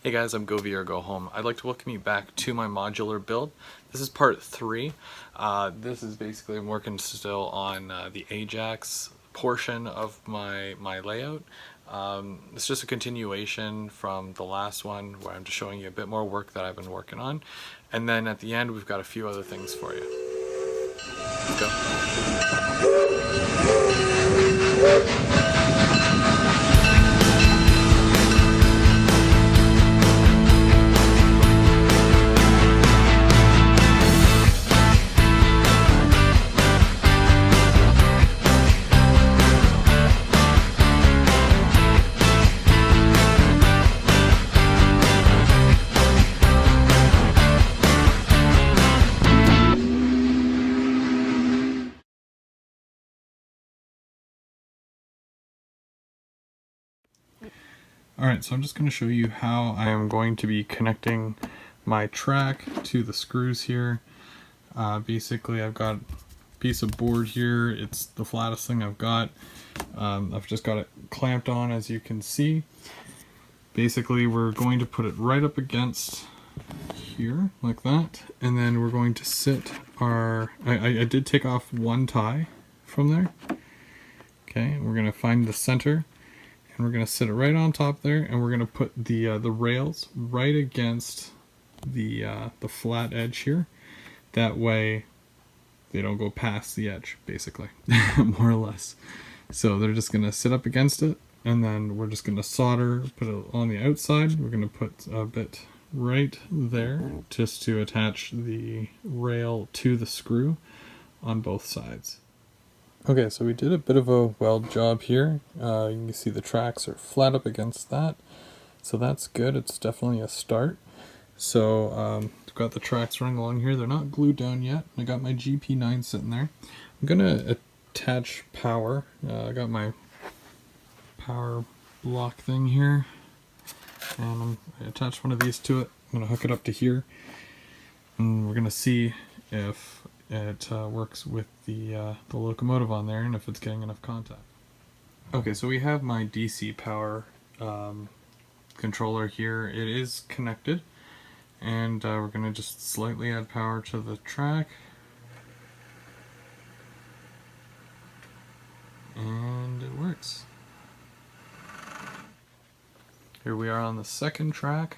Hey guys, I'm Go Via or Go Home. I'd like to welcome you back to my modular build. This is part 3. This is basically, I'm working still on the Ajax portion of my layout. It's just a continuation from the last one where I'm just showing you a bit more work that I've been working on. And then at the end, we've got a few other things for you. Let's go. Alright, so I'm just going to show you how I am going to be connecting my track to the screws here. Basically, I've got a piece of board here. It's the flattest thing I've got. I've just got it clamped on, as you can see. Basically, we're going to put it right up against here, like that. And then we're going to sit our... I did take off one tie from there. Okay, we're going to find the center. And we're going to sit it right on top there, and we're going to put the rails right against the flat edge here. That way they don't go past the edge, basically, more or less. So they're just going to sit up against it, and then we're just going to solder, put it on the outside. We're going to put a bit right there just to attach the rail to the screw on both sides. Okay, so we did a bit of a weld job here. You can see the tracks are flat up against that. So that's good, it's definitely a start. So I've got the tracks running along here. They're not glued down yet. I got my GP9 sitting there. I'm gonna attach power. I got my power block thing here. And I attached one of these to it. I'm gonna hook it up to here. And we're gonna see if it works with the locomotive on there and if it's getting enough contact. Okay, so we have my DC power controller here. It is connected, and we're going to just slightly add power to the track. And it works. Here we are on the second track.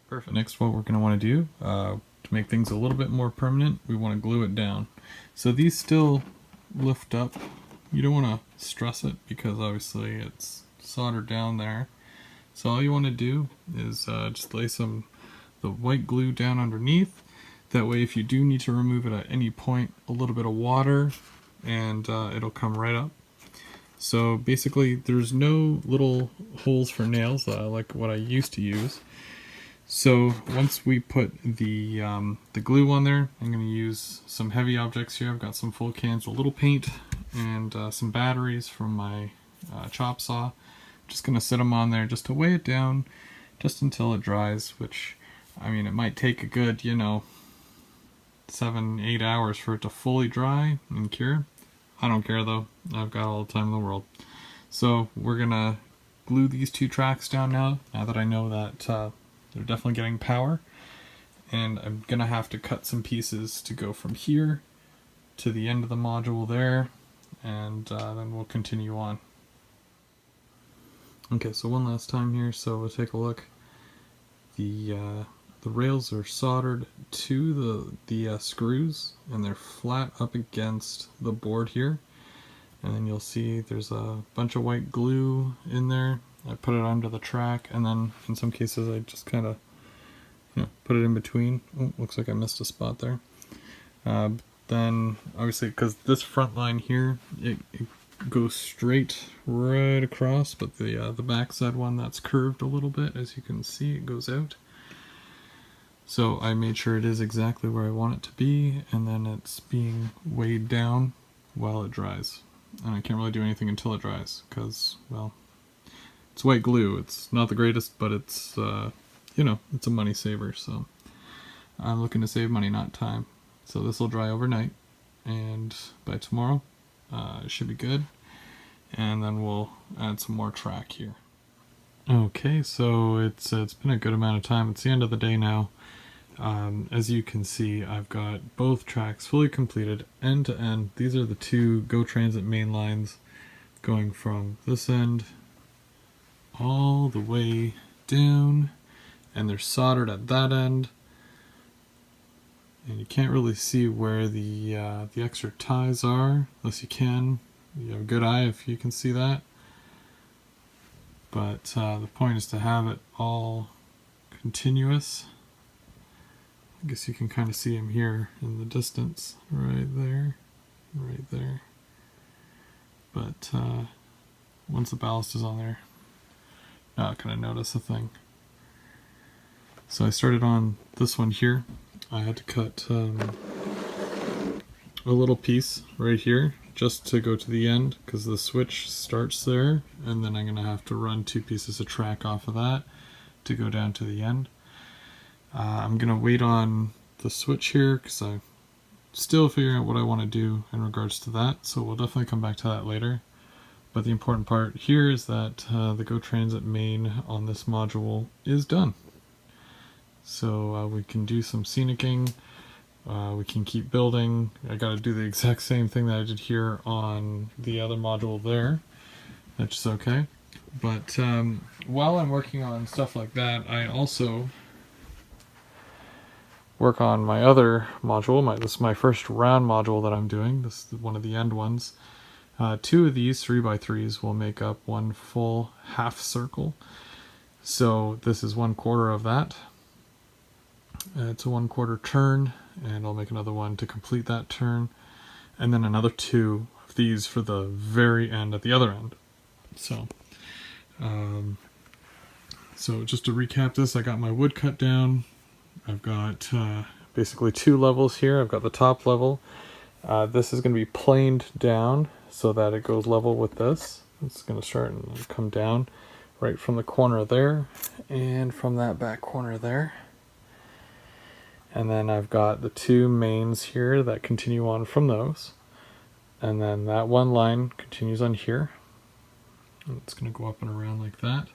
Perfect. Next, what we're going to want to do to make things a little bit more permanent, we want to glue it down. So these still lift up. You don't want to stress it because obviously it's soldered down there. So all you want to do is just lay the white glue down underneath. That way, if you do need to remove it at any point, a little bit of water and it'll come right up. So basically, there's no little holes for nails like what I used to use. So once we put the glue on there, I'm going to use some heavy objects here. I've got some full cans of little paint and some batteries from my chop saw. I'm just going to sit them on there just to weigh it down just until it dries, which, I mean, it might take a good, 7-8 hours for it to fully dry and cure. I don't care though, I've got all the time in the world. So we're going to glue these two tracks down now that I know that they're definitely getting power, and I'm gonna have to cut some pieces to go from here to the end of the module there, and then we'll continue on. Okay, so one last time here, so we'll take a look. The rails are soldered to the screws, and they're flat up against the board here, and then you'll see there's a bunch of white glue in there. I put it under the track, and then in some cases I just kind of put it in between. Oh, looks like I missed a spot there. Then obviously, because this front line here, it goes straight right across, but the backside one, that's curved a little bit, as you can see, it goes out. So I made sure it is exactly where I want it to be, and then it's being weighed down while it dries. and I can't really do anything until it dries because, well, it's white glue. It's not the greatest, but it's, you know, it's a money saver, so I'm looking to save money, not time. So this will dry overnight, and by tomorrow it should be good, and then we'll add some more track here. Okay, so it's been a good amount of time. It's the end of the day now. As you can see, I've got both tracks fully completed end to end. These are the two Go Transit main lines going from this end all the way down, and they're soldered at that end. And you can't really see where the extra ties are, unless you can. You have a good eye if you can see that. But the point is to have it all continuous. I guess you can kind of see them here in the distance, right there, right there. But once the ballast is on there, not going to notice a thing. So I started on this one here. I had to cut a little piece right here just to go to the end because the switch starts there, and then I'm going to have to run 2 pieces of track off of that to go down to the end. I'm going to wait on the switch here because I'm still figuring out what I want to do in regards to that, so we'll definitely come back to that later. But the important part here is that the Go Transit main on this module is done. So we can do some scenicking, we can keep building. I got to do the exact same thing that I did here on the other module there, which is okay. But while I'm working on stuff like that, I also work on my other module. This is my first round module that I'm doing. This is one of the end ones. 2 of these 3x3s will make up one full half circle. So this is 1/4 of that. It's a 1/4 turn, and I'll make another one to complete that turn, and then another 2 of these for the very end at the other end. So just to recap this, I got my wood cut down. I've got basically 2 levels here. I've got the top level. This is going to be planed down so that it goes level with this. It's going to start and come down right from the corner there and from that back corner there. And then I've got the 2 mains here that continue on from those. And then that one line continues on here. And it's going to go up and around like that.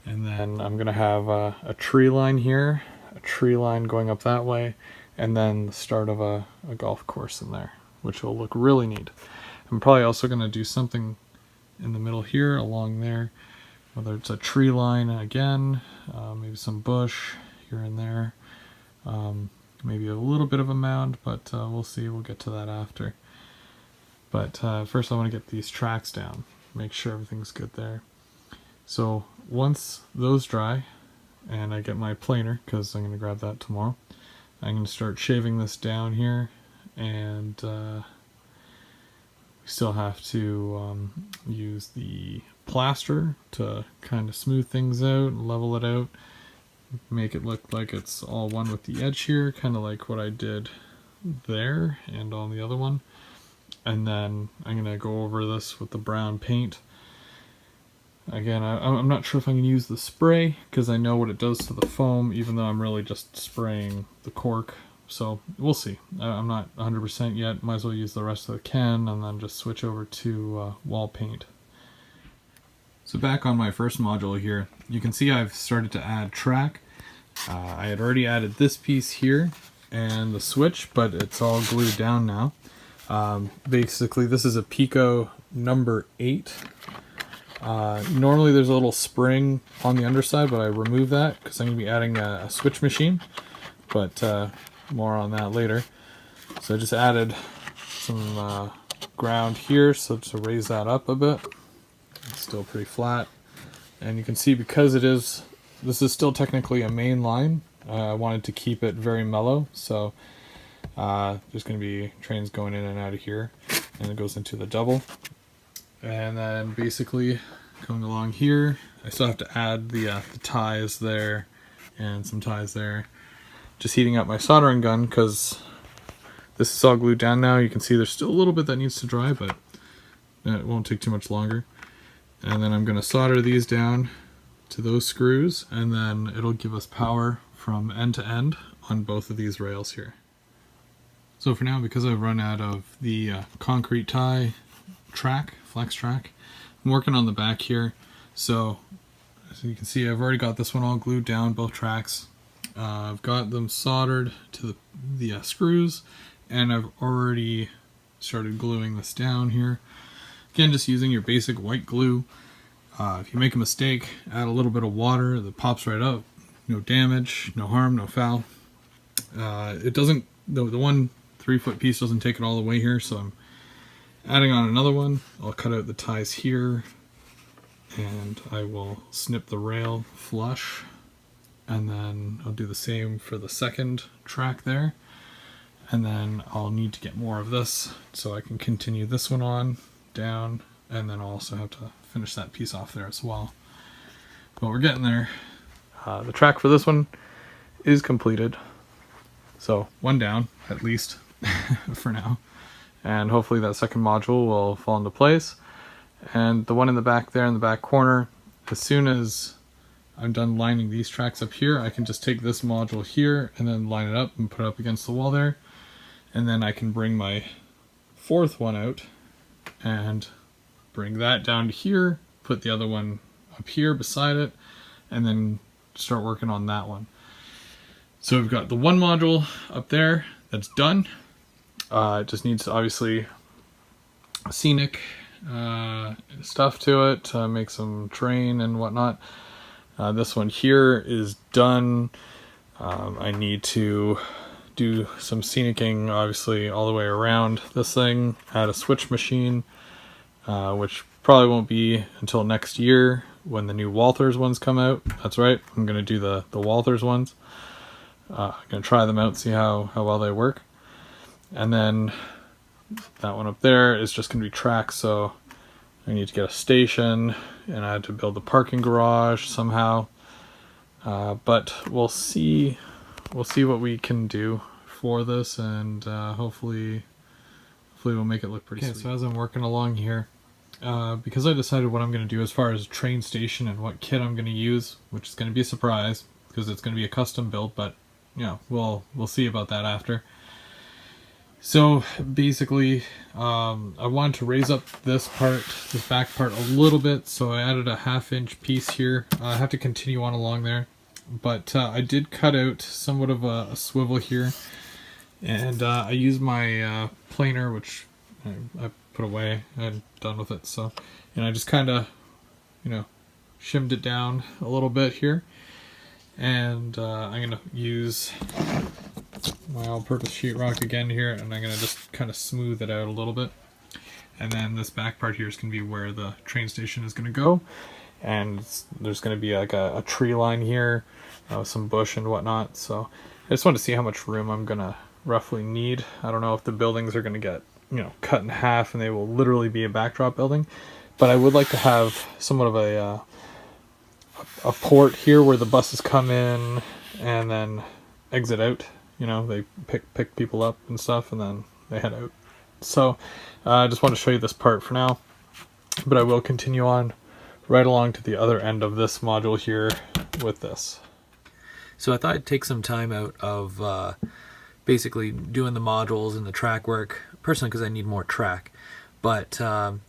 And then I'm going to have a tree line here, a tree line going up that way, and then the start of a golf course in there, which will look really neat. I'm probably also going to do something in the middle here along there, whether it's a tree line again, maybe some bush here and there. Maybe a little bit of a mound, but we'll see. We'll get to that after. But first I want to get these tracks down, make sure everything's good there. So once those dry, and I get my planer, because I'm going to grab that tomorrow, I'm going to start shaving this down here, and we still have to use the plaster to kind of smooth things out, level it out, make it look like it's all one with the edge here, kind of like what I did there and on the other one. And then I'm going to go over this with the brown paint. Again, I'm not sure if I can use the spray because I know what it does to the foam, even though I'm really just spraying the cork. So we'll see. I'm not 100% yet. Might as well use the rest of the can and then just switch over to wall paint. So back on my first module here, you can see I've started to add track. I had already added this piece here and the switch, but it's all glued down now. Basically, this is a Pico number 8. Normally there's a little spring on the underside, but I removed that because I'm going to be adding a switch machine, but more on that later. So I just added some ground here so to raise that up a bit. It's still pretty flat, and you can see because this is still technically a main line, I wanted to keep it very mellow, so there's going to be trains going in and out of here, and it goes into the double. And then basically going along here, I still have to add the ties there and some ties there. Just heating up my soldering gun because this is all glued down now. You can see there's still a little bit that needs to dry, but It won't take too much longer. And then I'm going to solder these down to those screws, and then it'll give us power from end to end on both of these rails here. So for now, because I've run out of the concrete tie track, flex track, I'm working on the back here. So as you can see, I've already got this one all glued down, both tracks. I've got them soldered to the screws, and I've already started gluing this down here. Again, just using your basic white glue. If you make a mistake, add a little bit of water that pops right up. No damage, no harm, no foul. It doesn't, the one 3-foot piece doesn't take it all the way here, so I'm adding on another one. I'll cut out the ties here, and I will snip the rail flush, and then I'll do the same for the second track there. And then I'll need to get more of this so I can continue this one on down, and then I'll also have to finish that piece off there as well. But we're getting there. The track for this one is completed, so one down at least for now, and hopefully that second module will fall into place. And the one in the back there in the back corner, as soon as I'm done lining these tracks up here, I can just take this module here and then line it up and put it up against the wall there. And then I can bring my fourth one out and bring that down to here, put the other one up here beside it, and then start working on that one. So we've got the one module up there that's done. It just needs obviously scenic stuff to it to make some terrain and whatnot. This one here is done. I need to do some scenicking obviously all the way around this thing, add a switch machine, which probably won't be until next year when the new Walthers ones come out. That's right, I'm going to do the Walthers ones. I'm going to try them out, see how well they work. And then that one up there is just going to be tracks, so I need to get a station, and I had to build the parking garage somehow. But we'll see what we can do for this, and hopefully we'll make it look pretty sweet. So as I'm working along here, because I decided what I'm going to do as far as train station and what kit I'm going to use, which is going to be a surprise because it's going to be a custom build, but you know, we'll see about that after. So basically, I wanted to raise up this back part a little bit, so I added a 1/2-inch piece here. I have to continue on along there, but I did cut out somewhat of a swivel here, and I used my planer, which I put away. I'm done with it, so, and I just kind of, you know, shimmed it down a little bit here, and I'm going to use my all-purpose sheetrock again here, and I'm going to just kind of smooth it out a little bit. And then this back part here is going to be where the train station is going to go, and there's going to be like a tree line here, some bush and whatnot. So I just want to see how much room I'm going to roughly need. I don't know if the buildings are going to get, you know, cut in half and they will literally be a backdrop building, but I would like to have somewhat of a port here where the buses come in and then exit out. You know, they pick people up and stuff, and then they head out. So I just want to show you this part for now, but I will continue on right along to the other end of this module here with this. So I thought I'd take some time out of basically doing the modules and the track work, personally because I need more track, but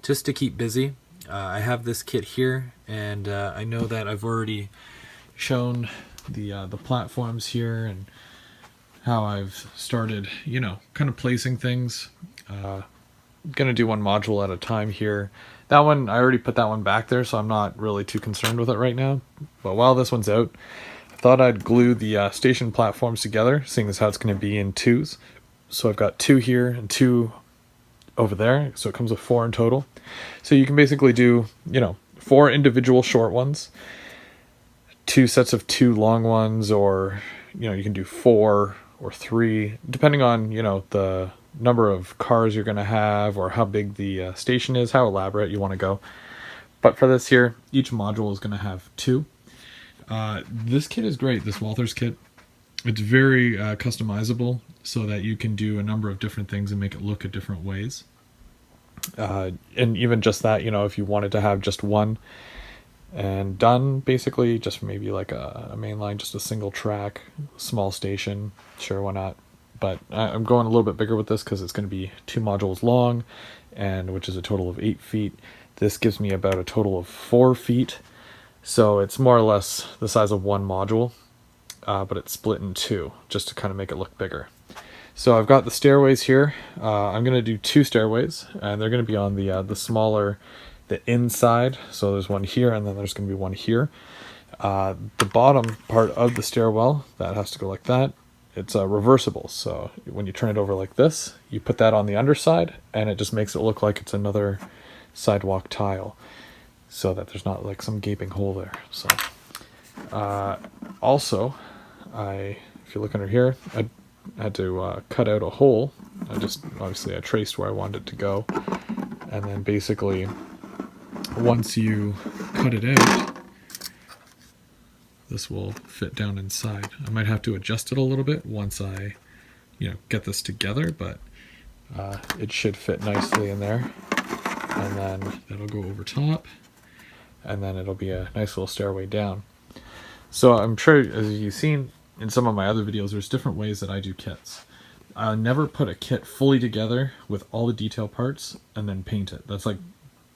just to keep busy. I have this kit here, and I know that I've already shown the platforms here and how I've started, you know, kind of placing things. Gonna do one module at a time here. That one, I already put that one back there, so I'm not really too concerned with it right now. But while this one's out, I thought I'd glue the station platforms together, seeing as how it's going to be in twos. So I've got 2 here and 2 over there, so it comes with 4 in total. So you can basically do, you know, 4 individual short ones, 2 sets of 2 long ones, or, you know, you can do 4 or 3, depending on, you know, the number of cars you're going to have or how big the station is, how elaborate you want to go. But for this here, each module is going to have 2. This kit is great, this Walthers kit. It's very customizable, so that you can do a number of different things and make it look a different ways. And even just that, you know, if you wanted to have just one and done, basically just maybe like a main line, just a single track, small station, sure, why not? But I'm going a little bit bigger with this because it's going to be 2 modules long, and which is a total of 8 feet. This gives me about a total of 4 feet, so it's more or less the size of one module, but it's split in two just to kind of make it look bigger. So I've got the stairways here. I'm going to do 2 stairways, and they're going to be on the smaller, the inside. So there's one here, and then there's going to be one here. The bottom part of the stairwell, that has to go like that. It's reversible, so when you turn it over like this, you put that on the underside, and it just makes it look like it's another sidewalk tile, so that there's not like some gaping hole there. So also, if you look under here, I had to cut out a hole. I traced where I wanted it to go, and then basically once you cut it out, this will fit down inside. I might have to adjust it a little bit once I, get this together, but it should fit nicely in there. And then that'll go over top, and then it'll be a nice little stairway down. So I'm sure, as you've seen in some of my other videos, there's different ways that I do kits. I never put a kit fully together with all the detail parts and then paint it. That's like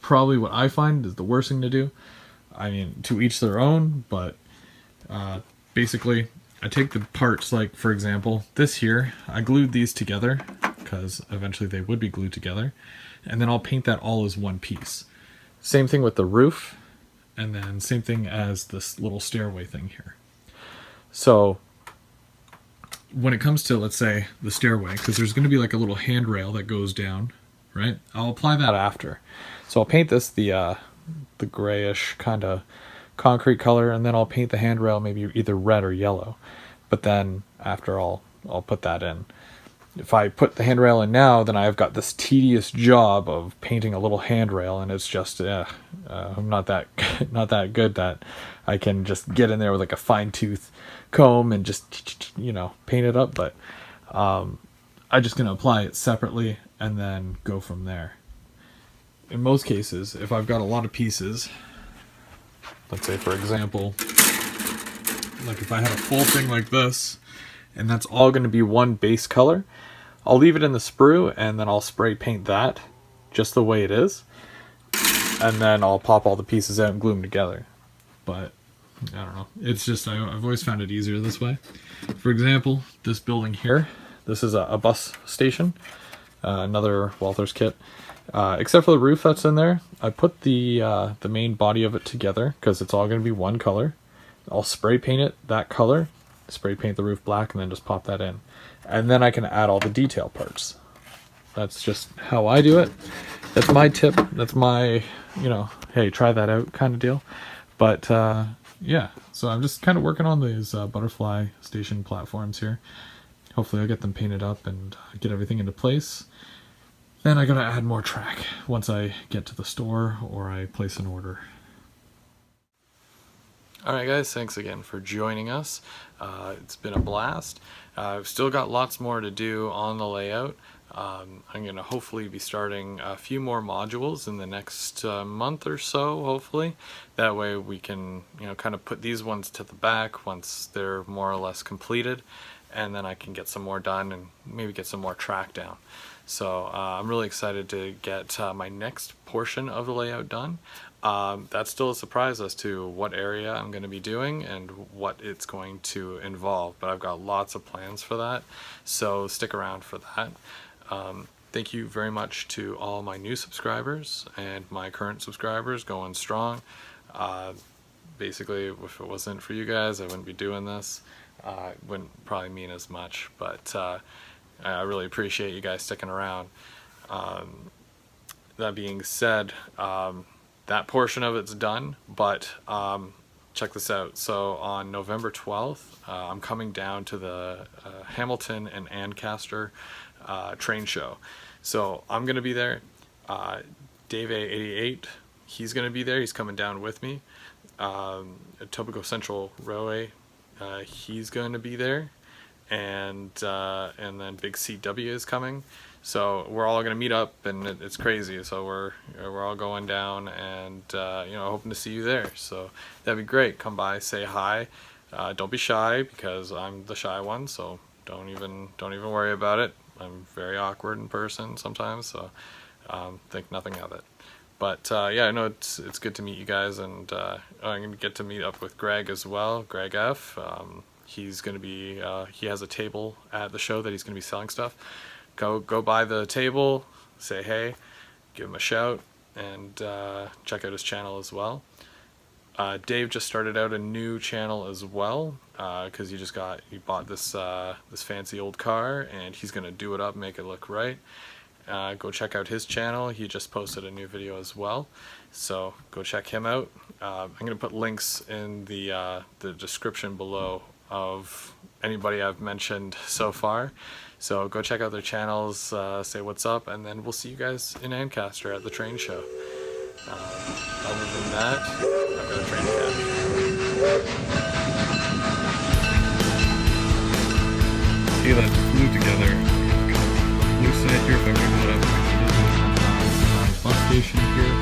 probably what I find is the worst thing to do. I mean, to each their own, but basically I take the parts, like for example, this here, I glued these together because eventually they would be glued together, and then I'll paint that all as one piece. Same thing with the roof, and then same thing as this little stairway thing here. So when it comes to, let's say, the stairway, because there's going to be like a little handrail that goes down, right? I'll apply that after. So I'll paint this the grayish kind of concrete color, and then I'll paint the handrail maybe either red or yellow. But then after I'll put that in. If I put the handrail in now, then I've got this tedious job of painting a little handrail, and it's just I'm not that good that I can just get in there with like a fine tooth comb and just paint it up. But I'm just gonna apply it separately and then go from there. In most cases, if I've got a lot of pieces, let's say for example, like if I had a full thing like this, and that's all going to be one base color, I'll leave it in the sprue, and then I'll spray paint that just the way it is, and then I'll pop all the pieces out and glue them together. But I don't know, it's just I've always found it easier this way. For example, this building here, this is a bus station, another Walther's kit. Except for the roof that's in there, I put the main body of it together because it's all going to be one color. I'll spray paint it that color, spray paint the roof black, and then just pop that in. And then I can add all the detail parts. That's just how I do it. That's my tip. That's my, hey, try that out kind of deal. But yeah, so I'm just kind of working on these butterfly station platforms here. Hopefully I'll get them painted up and get everything into place. Then I gotta add more track once I get to the store or I place an order. Alright guys, thanks again for joining us. It's been a blast. I've still got lots more to do on the layout. I'm going to hopefully be starting a few more modules in the next month or so, hopefully. That way we can, kind of put these ones to the back once they're more or less completed, and then I can get some more done and maybe get some more track down. So I'm really excited to get my next portion of the layout done. That's still a surprise as to what area I'm going to be doing and what it's going to involve, but I've got lots of plans for that, so stick around for that. Thank you very much to all my new subscribers and my current subscribers going strong. Basically, if it wasn't for you guys, I wouldn't be doing this. It wouldn't probably mean as much, but I really appreciate you guys sticking around. That being said, that portion of it's done, but check this out. So on November 12th, I'm coming down to the Hamilton and Ancaster train show. So I'm going to be there. Dave A88, he's going to be there. He's coming down with me. Etobicoke Central Railway, he's going to be there. And then Big CW is coming. So we're all gonna meet up, and it's crazy. So we're all going down, and you know, hoping to see you there. So that'd be great. Come by, say hi. Don't be shy, because I'm the shy one. So don't even worry about it. I'm very awkward in person sometimes. So think nothing of it. But yeah, I know it's good to meet you guys, and I'm gonna get to meet up with Greg as well. Greg F. He's gonna be he has a table at the show that he's gonna be selling stuff. Go by the table, say hey, give him a shout, and check out his channel as well. Dave just started out a new channel as well, because he bought this this fancy old car, and he's gonna do it up, make it look right. Go check out his channel. He just posted a new video as well, so go check him out. I'm gonna put links in the description below of anybody I've mentioned so far, so go check out their channels, say what's up, and then we'll see you guys in Ancaster at the train show. Other than that, I've got a train to catch. See that flew together. Loose side here, if I remember what I put it in my bus station here.